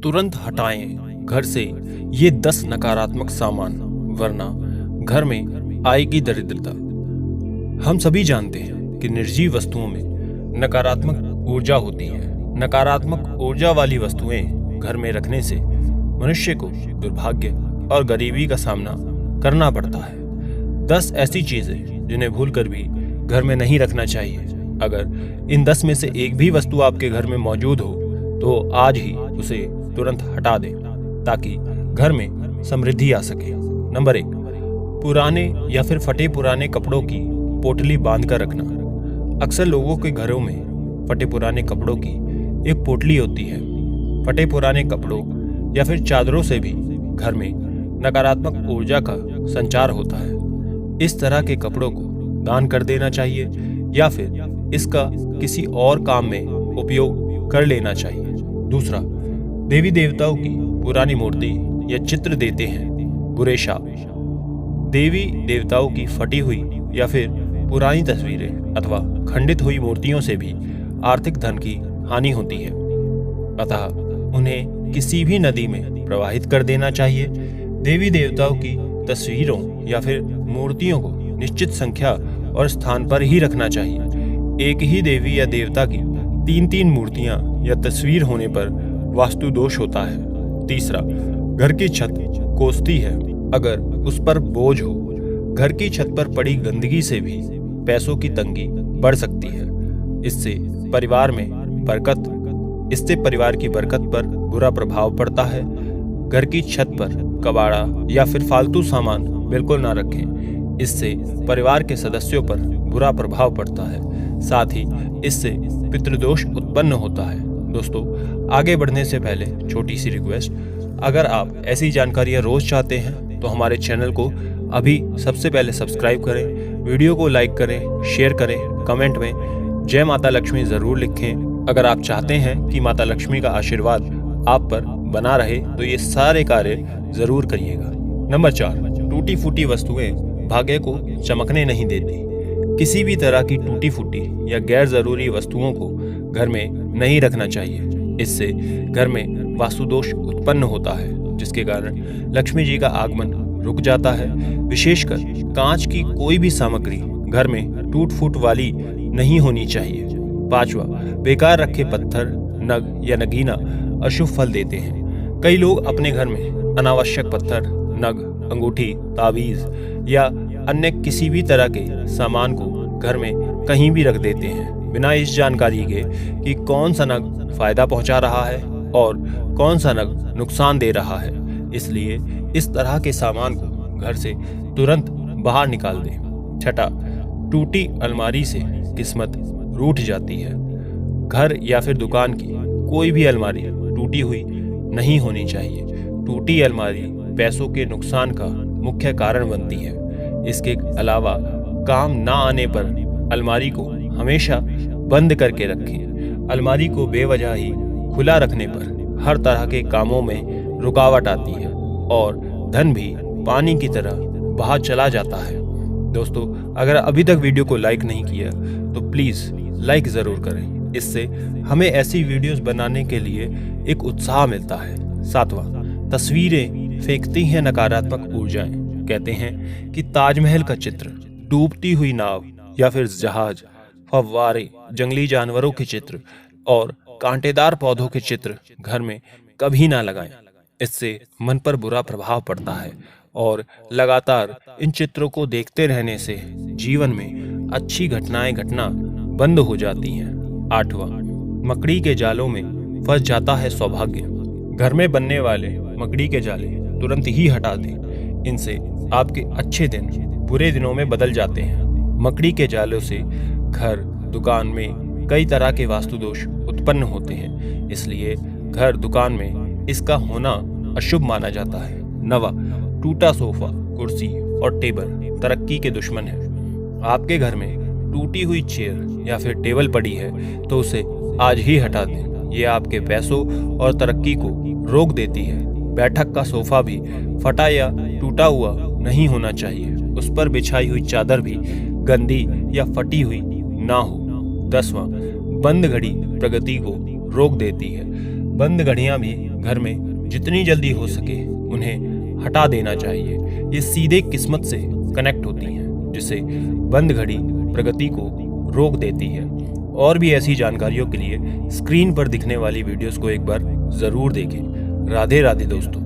तुरंत हटाएं घर से ये 10 नकारात्मक सामान, वरना घर में आएगी दरिद्रता। हम सभी जानते हैं कि निर्जीव वस्तुओं में नकारात्मक ऊर्जा होती है। नकारात्मक ऊर्जा वाली वस्तुएं घर में रखने से मनुष्य को दुर्भाग्य और गरीबी का सामना करना पड़ता है। 10 ऐसी चीजें जिन्हें भूलकर भी घर में नहीं रखना चाहिए। अगर इन 10 में से एक भी वस्तु आपके घर में मौजूद हो तो आज ही उसे तुरंत हटा दें ताकि घर में समृद्धि आ सके। नंबर 1, पुराने या फिर फटे पुराने कपड़ों की पोटली बांध कर रखना। अक्सर लोगों के घरों में फटे पुराने कपड़ों की एक पोटली होती है। फटे पुराने कपड़ों या फिर चादरों से भी घर में नकारात्मक ऊर्जा का संचार होता है। इस तरह के कपड़ों को दान कर देना चाहिए या फिर इसका किसी और काम में उपयोग कर लेना चाहिए। दूसरा, देवी देवताओं की पुरानी मूर्ति या चित्र देते हैं बुरे शाप। देवी देवताओं की फटी हुई या फिर पुरानी तस्वीरें अथवा खंडित हुई मूर्तियों से भी आर्थिक धन की हानि होती है, अतः उन्हें किसी भी नदी में प्रवाहित कर देना चाहिए। देवी देवताओं की तस्वीरों या फिर मूर्तियों को निश्चित संख्या और स्थान पर ही रखना चाहिए। एक ही देवी या देवता की 3-3 मूर्तियां या तस्वीर होने पर वास्तु दोष होता है। तीसरा, घर की छत कोसती है अगर उस पर बोझ हो। घर की छत पर पड़ी गंदगी से भी पैसों की तंगी बढ़ सकती है। इससे परिवार की बरकत पर बुरा प्रभाव पड़ता है। घर की छत पर कबाड़ा या फिर फालतू सामान बिल्कुल ना रखें। इससे परिवार के सदस्यों पर बुरा प्रभाव पड़ता है। साथ ही इससे पितृदोष उत्पन्न होता है। दोस्तों, आगे बढ़ने से पहले छोटी सी रिक्वेस्ट, अगर आप ऐसी जानकारियां रोज चाहते हैं तो हमारे चैनल को अभी सबसे पहले सब्सक्राइब करें, वीडियो को लाइक करें, शेयर करें, कमेंट में जय माता लक्ष्मी जरूर लिखें। अगर आप चाहते हैं कि माता लक्ष्मी का आशीर्वाद आप पर बना रहे तो ये सारे कार्य जरूर करिएगा। नंबर 4, टूटी फूटी वस्तुएं भाग्य को चमकने नहीं देती। किसी भी तरह की टूटी फूटी या गैर जरूरी वस्तुओं को घर में नहीं रखना चाहिए। इससे घर में वास्तु दोष उत्पन्न होता है, जिसके कारण लक्ष्मी जी का आगमन रुक जाता है। विशेषकर कांच की कोई भी सामग्री घर में टूट फूट वाली नहीं होनी चाहिए। 5वां, बेकार रखे पत्थर, नग या नगीना अशुभ फल देते हैं। कई लोग अपने घर में अनावश्यक पत्थर, नग, अंगूठी, ताबीज या अन्य किसी भी तरह के सामान को घर में कहीं भी रख देते हैं, बिना इस जानकारी के कि कौन सा नग फायदा पहुंचा रहा है और कौन सा नग नुकसान दे रहा है। इसलिए इस तरह के सामान को घर से तुरंत बाहर निकाल दें। 6, टूटी अलमारी से किस्मत रूठ जाती है। घर या फिर दुकान की कोई भी अलमारी टूटी हुई नहीं होनी चाहिए। टूटी अलमारी पैसों के नुकसान का मुख्य कारण बनती है। इसके अलावा काम ना आने पर अलमारी को हमेशा बंद करके रखें। अलमारी को बेवजह ही खुला रखने पर हर तरह के कामों में रुकावट आती है और धन भी पानी की तरह बहा चला जाता है। दोस्तों, अगर अभी तक वीडियो को लाइक नहीं किया तो प्लीज लाइक जरूर करें। इससे हमें ऐसी वीडियोस बनाने के लिए एक उत्साह मिलता है। 7वां, तस्वीरें फेंकती हैं नकारात्मक ऊर्जाएं। कहते हैं कि ताजमहल का चित्र, डूबती हुई नाव या फिर जहाज, फव्वारे, जंगली जानवरों के चित्र और कांटेदार पौधों के चित्र घर में कभी ना लगाएं। इससे मन पर बुरा प्रभाव पड़ता है और लगातार इन चित्रों को देखते रहने से जीवन में अच्छी घटनाएं घटना बंद हो जाती हैं। 8वां, मकड़ी के जालों में फंस जाता है सौभाग्य। घर में बनने वाले मकड़ी के जाले तुरंत ही हटा दें। इनसे आपके अच्छे दिन बुरे दिनों में बदल जाते हैं। मकड़ी के जालों से घर, दुकान में कई तरह के वास्तु दोष उत्पन्न होते हैं। इसलिए घर, दुकान में इसका होना अशुभ माना जाता है। 9वां, टूटा सोफा, कुर्सी और टेबल तरक्की के दुश्मन है। आपके घर में टूटी हुई चेयर या फिर टेबल पड़ी है तो उसे आज ही हटा दें। ये आपके पैसों और तरक्की को रोक देती है। बैठक का सोफा भी फटा या टूटा हुआ नहीं होना चाहिए। उस पर बिछाई हुई चादर भी गंदी या फटी हुई ना हो। 10वां, बंद घड़ी प्रगति को रोक देती है। बंद घड़ियां भी घर में जितनी जल्दी हो सके उन्हें हटा देना चाहिए। ये सीधे किस्मत से कनेक्ट होती हैं, जिससे बंद घड़ी प्रगति को रोक देती है। और भी ऐसी जानकारियों के लिए स्क्रीन पर दिखने वाली वीडियोस को एक बार जरूर देखें। राधे राधे दोस्तों।